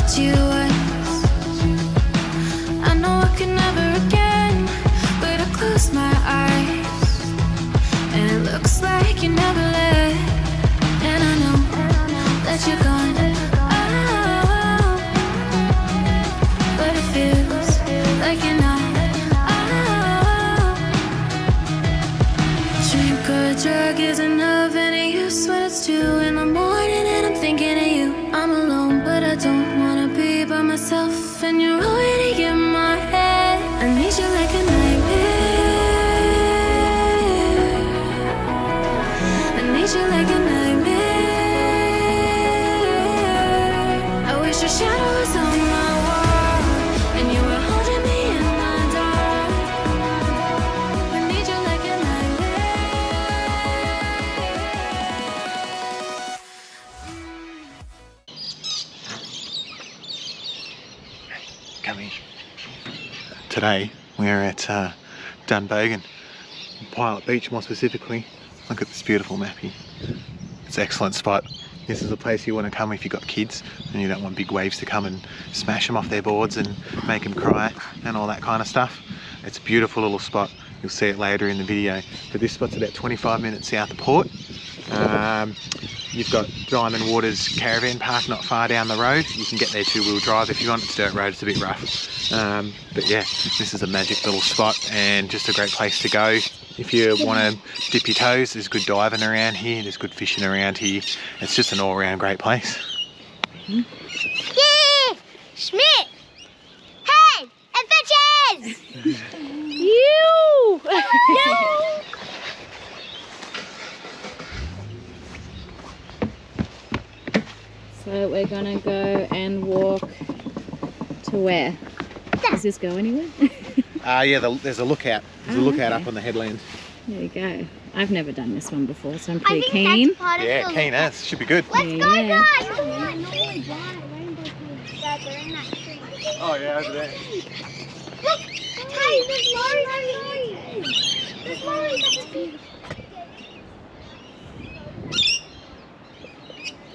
at you once. I know I can never again, but I close my eyes, and it looks like you never left. And I know that you're gone, oh, but it feels like you're not. Drink or drug isn't of any use when it's 2 in the morning and I'm thinking of you. I'm alone, but I don't wanna be by myself, and you're already in my head. I need you like a nightmare. I need you like a nightmare. I wish your shadow was on my wall, and you were holding me in the dark. I need you like a Come here. Today we're at Dunbogan, Pilot Beach more specifically. Look at this beautiful mappy. It's an excellent spot. This is a place you want to come if you've got kids and you don't want big waves to come and smash them off their boards and make them cry and all that kind of stuff. It's a beautiful little spot. You'll see it later in the video. But this spot's about 25 minutes south of port. You've got Diamond Waters Caravan Park not far down the road. You can get there 2-wheel drive if you want. It's dirt road, it's a bit rough. But yeah, this is a magic little spot and just a great place to go. If you want to dip your toes, there's good diving around here, there's good fishing around here. It's just an all-round great place. Yeah! Schmidt! Hey! Adventures! You! No! So we're gonna go and walk to where? Does this go anywhere? Yeah, there's a lookout. There's a lookout up on the headland. There you go. I've never done this one before, so I'm pretty keen. Yeah, keen as. Should be good. Let's go, Yeah. guys! Oh yeah, over there. Look! Hey, there's lorries! There's lorries!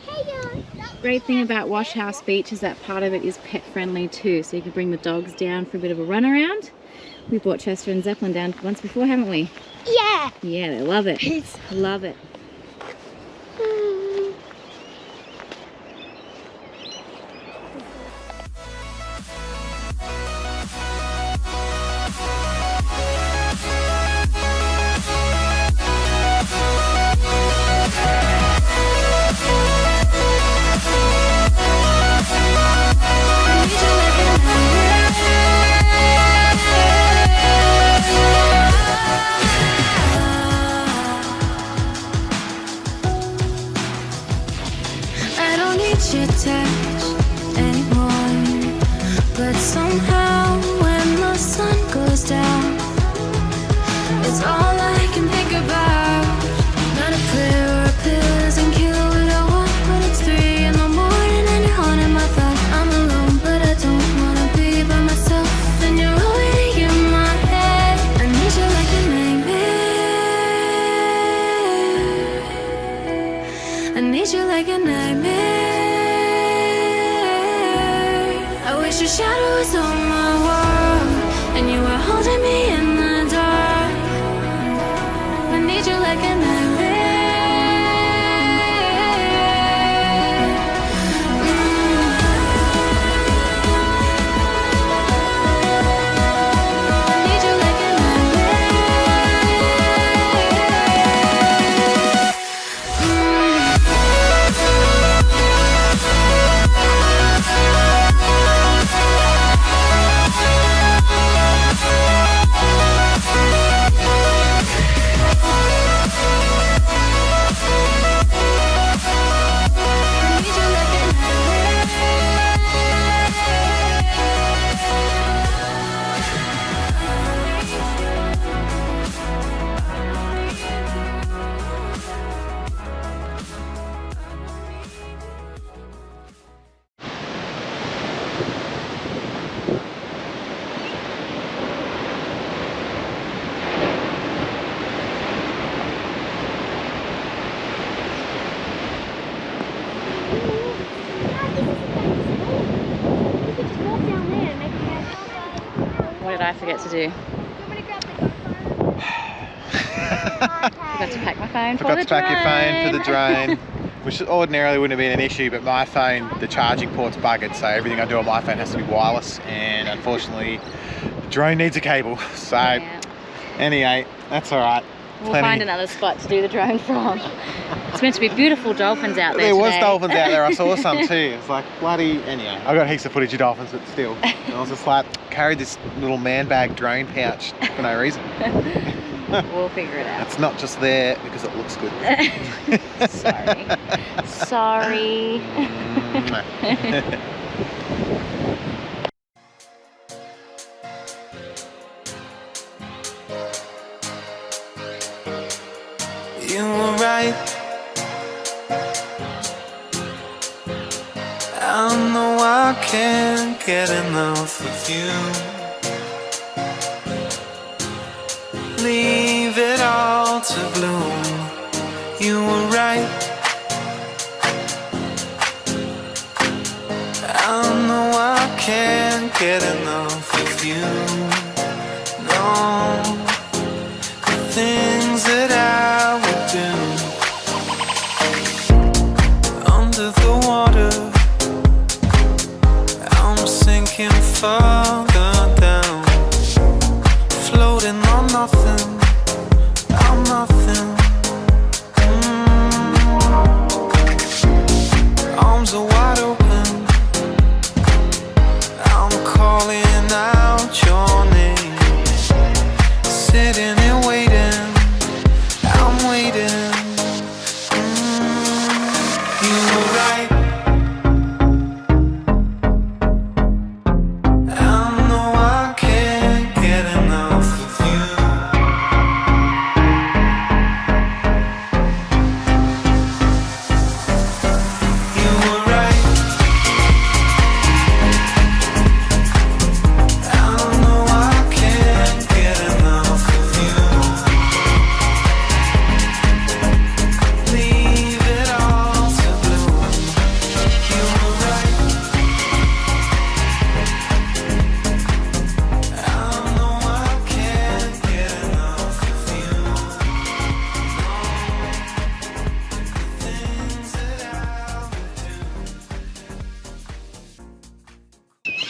Hey, guys! Great thing about Wash House Beach is that part of it is pet friendly too, so you can bring the dogs down for a bit of a run around. We brought Chester and Zeppelin down once before, haven't we? Yeah! Yeah, they love it. Love it. Your touch anymore, but somehow when the sun goes down, it's all I can think about. Not a prayer or a pill doesn't kill what I want, but it's 3 in the morning and you're haunting my thoughts. I'm alone, but I don't wanna be by myself, and you're already in my head. I need you like a nightmare. I need you like a nightmare. Your shadow was on my wall, and you were holding me in the dark. I need you like a nightmare. I need you like a nightmare. forget to do? Do you want me to grab the GoPro? Forgot to pack my phone Forgot for to the pack your phone for the drone. drone, which ordinarily wouldn't have been an issue, but my phone, the charging port's buggered, so everything I do on my phone has to be wireless, and unfortunately, the drone needs a cable. So, Yeah. anyway, that's all right. We'll find another spot to do the drone from. It's meant to be beautiful dolphins out there There was today. dolphins out there. I saw some too. It's like bloody. Anyway, I got heaps of footage of dolphins, but still, and I was just like carried this little man bag drone pouch for no reason. We'll figure it out. It's not just there because it looks good. Sorry. Sorry. You were right. I know I can't get enough of you. Leave it all to bloom. You were right. I know I can't get enough of you. No, the things that I would do under the water. I'm sinking further down, floating on nothing. I'm nothing. Arms are wide open. I'm calling out your name, sitting and waiting. I'm waiting. You were right. I know I can't get enough of you. You were right. I know I can't get enough of you. Leave it all to bloom. You were right. I know I can't get enough of you. Things that I would do.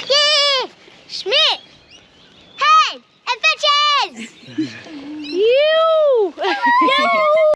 Yeah! Schmidt! Hey! Adventures!